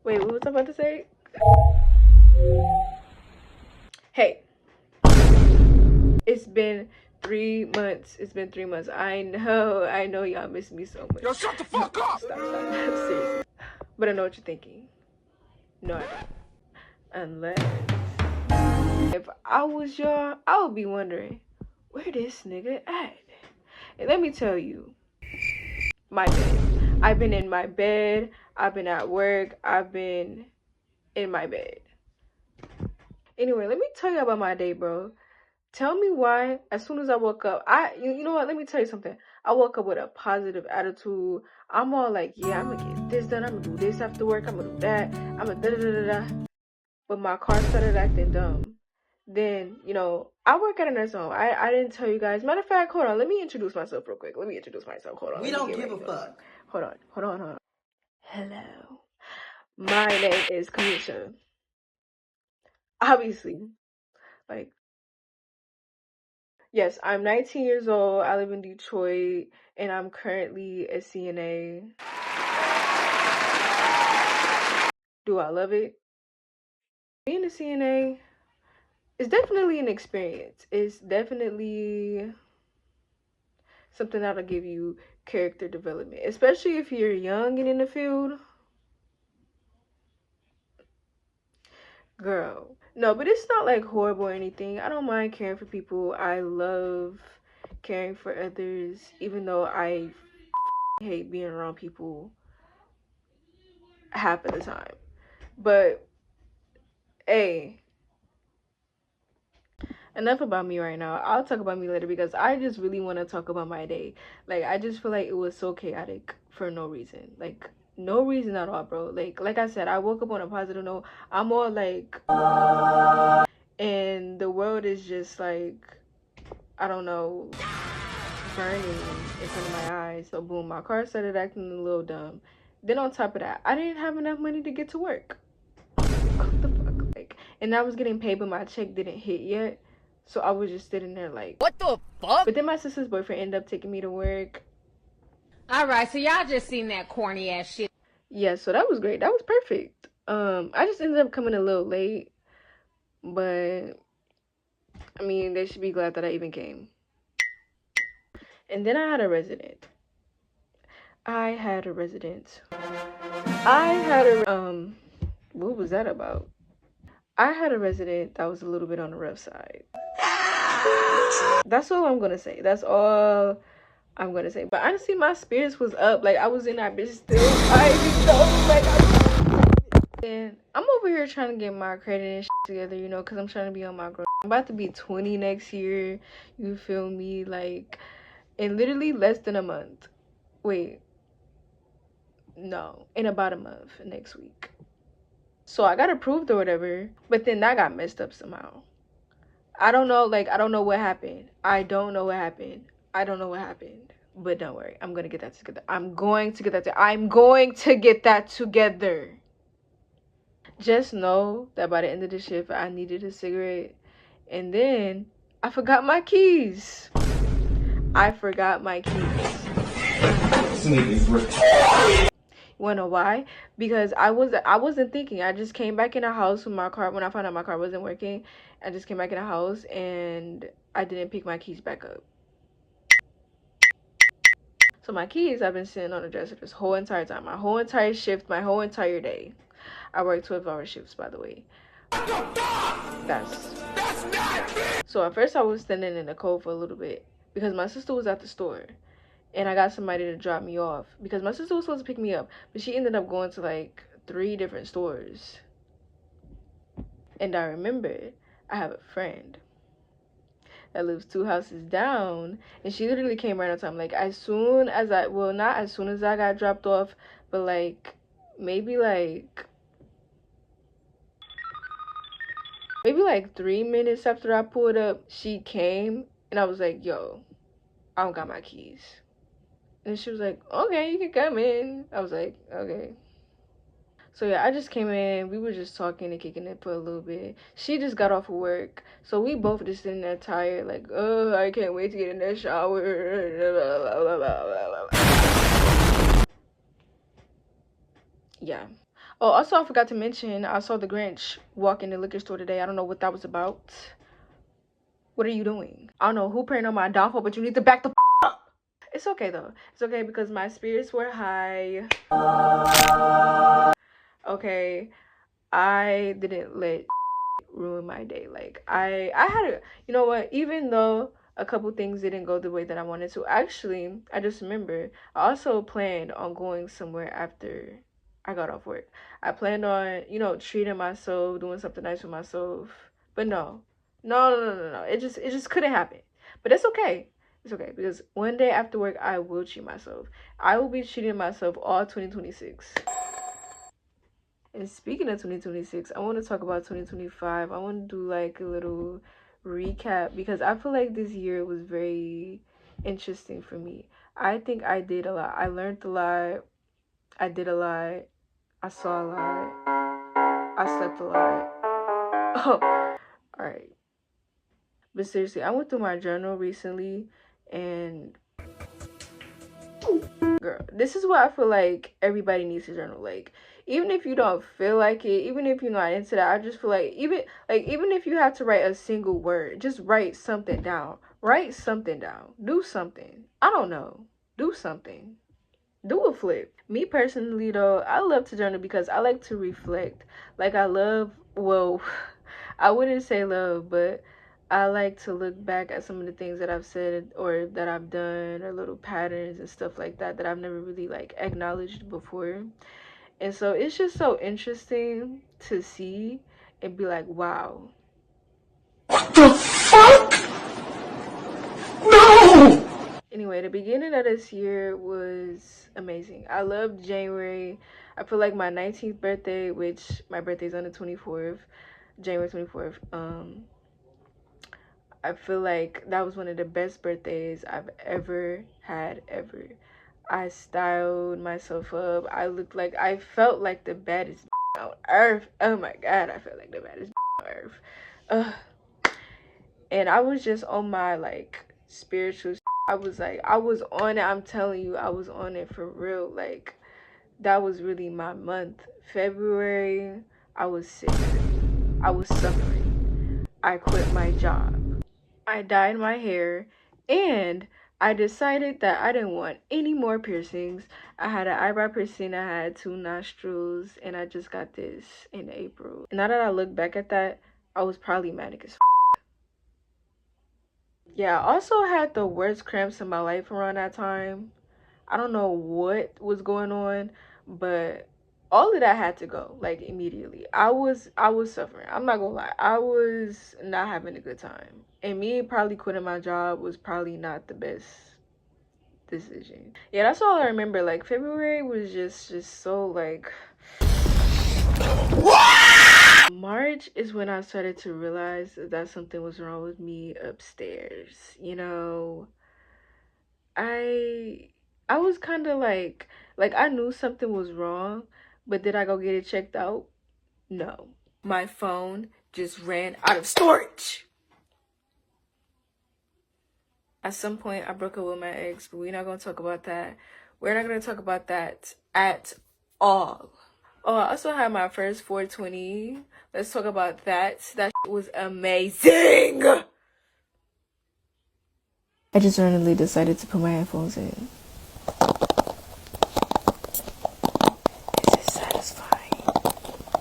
Wait, what was I about to say? Hey, it's been 3 months. It's been 3 months. I know y'all miss me so much. Yo, shut the fuck up! Stop. Seriously. But I know what you're thinking. No, I don't. Unless if I was y'all, I would be wondering, where this nigga at? And let me tell you, my bed. I've been in my bed. I've been at work. I've been in my bed. Anyway, let me tell you about my day, bro. Tell me why, as soon as I woke up, you know what, let me tell you something. I woke up with a positive attitude. I'm all like, yeah, I'm gonna get this done. I'm gonna do this after work. I'm gonna do that. I'm gonna da-da-da-da-da. But my car started acting dumb. Then, I work at a nursing home. I didn't tell you guys. Matter of fact, hold on. Let me introduce myself real quick. Hold on. We don't give a fuck. Hold on. Hello. My name is Kamisha. Obviously. Like, yes, I'm 19 years old. I live in Detroit, and I'm currently a CNA. Do I love it? Being a CNA is definitely an experience. It's definitely something that'll give you character development, especially if you're young and in the field. Girl, no, but it's not like horrible or anything. I don't mind caring for people. I love caring for others, even though I hate being around people half of the time. But hey, enough about me right now. I'll talk about me later because I just really want to talk about my day. Like, I just feel like it was so chaotic for no reason. Like, no reason at all, bro. Like I said, I woke up on a positive note. I'm all like, and the world is just like, I don't know, burning in front of my eyes. So boom, my car started acting a little dumb. Then on top of that, I didn't have enough money to get to work. What the fuck? Like, and I was getting paid, but my check didn't hit yet. So I was just sitting there like, What the fuck? But then my sister's boyfriend ended up taking me to work. Alright, so y'all just seen that corny ass shit. Yeah, so that was great. That was perfect. I just ended up coming a little late, but I mean, they should be glad that I even came. And then I had a resident. What was that about? I had a resident that was a little bit on the rough side. That's all I'm gonna say. That's all I'm gonna say. But honestly, my spirits was up. Like, I was in that bitch still vibing though. And I'm over here trying to get my credit and shit together, because I'm trying to be on my growth. I'm about to be 20 next year. You feel me? Like, in literally less than a month. Wait. No, in about a month next week. So I got approved or whatever, but then that got messed up somehow. I don't know, I don't know what happened. I don't know what happened. But don't worry, I'm gonna get that together. I'm going to get that together. Just know that by the end of the shift, I needed a cigarette. And then I forgot my keys. You wanna know why? Because I wasn't thinking. I just came back in the house with my car. When I found out my car wasn't working, I just came back in the house and I didn't pick my keys back up. So my keys have been sitting on the dresser this whole entire time. My whole entire shift, my whole entire day. I work 12-hour shifts, by the way. That's not fair. So at first I was standing in the cold for a little bit because my sister was at the store. And I got somebody to drop me off because my sister was supposed to pick me up, but she ended up going to like 3 different stores. And I remembered I have a friend that lives 2 houses down, and she literally came right on time. Like, not as soon as I got dropped off, but like maybe like 3 minutes after I pulled up, she came, and I was like, yo, I don't got my keys. And she was like, okay, you can come in. I was like, okay. So yeah, I just came in. We were just talking and kicking it for a little bit. She just got off of work. So we both just sitting there tired, like, oh, I can't wait to get in that shower. yeah. Oh, also I forgot to mention I saw the Grinch walk in the liquor store today. I don't know what that was about. What are you doing? I don't know who praying on my downfall, but you need to back the up. It's okay though. It's okay because my spirits were high. Okay, I didn't let ruin my day. Like I had a, you know what, even though a couple things didn't go the way that I wanted to, actually I just remember I also planned on going somewhere after I got off work. I planned on, you know, treating myself, doing something nice for myself, but no, it just couldn't happen. But that's okay. It's okay because one day after work I will treat myself. I will be treating myself all 2026. And speaking of 2026, I want to talk about 2025. I want to do like a little recap because I feel like this year was very interesting for me. I think I did a lot. I learned a lot. I did a lot. I saw a lot. I slept a lot. Oh, all right. But seriously, I went through my journal recently and girl, this is what I feel like everybody needs to journal. Like, even if you don't feel like it, even if you're not into that, I just feel like even if you have to write a single word, just write something down. Write something down. Do something. I don't know. Do something. Do a flip. Me personally though, I love to journal because I like to reflect. Like I love, well, I wouldn't say love, but I like to look back at some of the things that I've said or that I've done or little patterns and stuff like that that I've never really like acknowledged before. And so it's just so interesting to see and be like, wow. What the fuck? No! Anyway, the beginning of this year was amazing. I loved January. I feel like my 19th birthday, which my birthday's on the 24th, January 24th. I feel like that was one of the best birthdays I've ever had, ever. I styled myself up. I felt like the baddest on earth. Oh my god, I felt like the baddest on earth. Ugh. And I was just on my like spiritual. I was on it. I'm telling you, I was on it for real. Like, that was really my month. February, I was sick. I was suffering. I quit my job. I dyed my hair, and I decided that I didn't want any more piercings. I had an eyebrow piercing, I had 2 nostrils, and I just got this in April. Now that I look back at that, I was probably manic as f. Yeah, I also had the worst cramps in my life around that time. I don't know what was going on, but all of that had to go like immediately. I was suffering. I'm not gonna lie. I was not having a good time. And me probably quitting my job was probably not the best decision. Yeah, that's all I remember. Like February was just so like March is when I started to realize that something was wrong with me upstairs. You know, I was kind of like I knew something was wrong, but did I go get it checked out? No. My phone just ran out of storage. At some point I broke up with my ex, but we're not going to talk about that. We're not going to talk about that at all. Oh, I also had my first 420. Let's talk about that. That was amazing. I just randomly decided to put my headphones in. This is satisfying.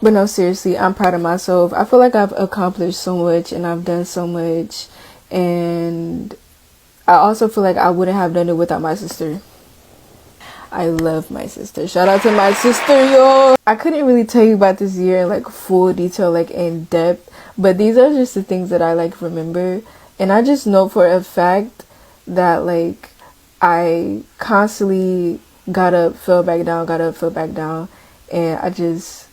But no, seriously, I'm proud of myself. I feel like I've accomplished so much and I've done so much. And I also feel like I wouldn't have done it without my sister. I love my sister. Shout out to my sister, yo. I couldn't really tell you about this year in like full detail, like in depth. But these are just the things that I like remember. And I just know for a fact that like I constantly got up, fell back down, got up, fell back down. And I've just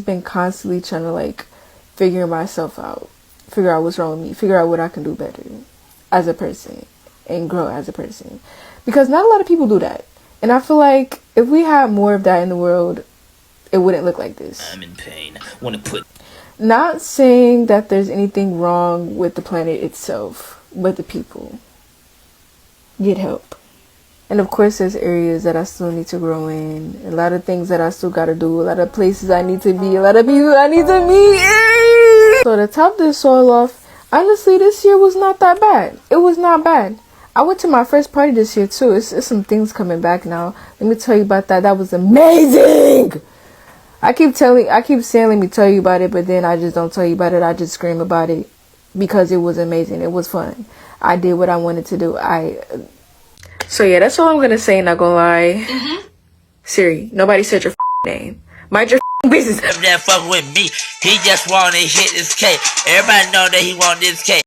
been constantly trying to like figure myself out, figure out what's wrong with me, figure out what I can do better as a person and grow as a person. Because not a lot of people do that. And I feel like if we had more of that in the world, it wouldn't look like this. I'm in pain. Want to put... Not saying that there's anything wrong with the planet itself, but the people. Get help. And of course, there's areas that I still need to grow in. A lot of things that I still gotta do. A lot of places I need to be. A lot of people I need to meet. So to top this all off, honestly, this year was not that bad. It was not bad. I went to my first party this year too. It's some things coming back now. Let me tell you about that. That was amazing. I keep saying let me tell you about it, but then I just don't tell you about it. I just scream about it because it was amazing. It was fun. I did what I wanted to do. So yeah, that's all I'm gonna say. Not gonna lie. Siri, nobody said your name. Mind your business. That fuck with me. He just wanna hit this cake. Everybody know that he want this cake.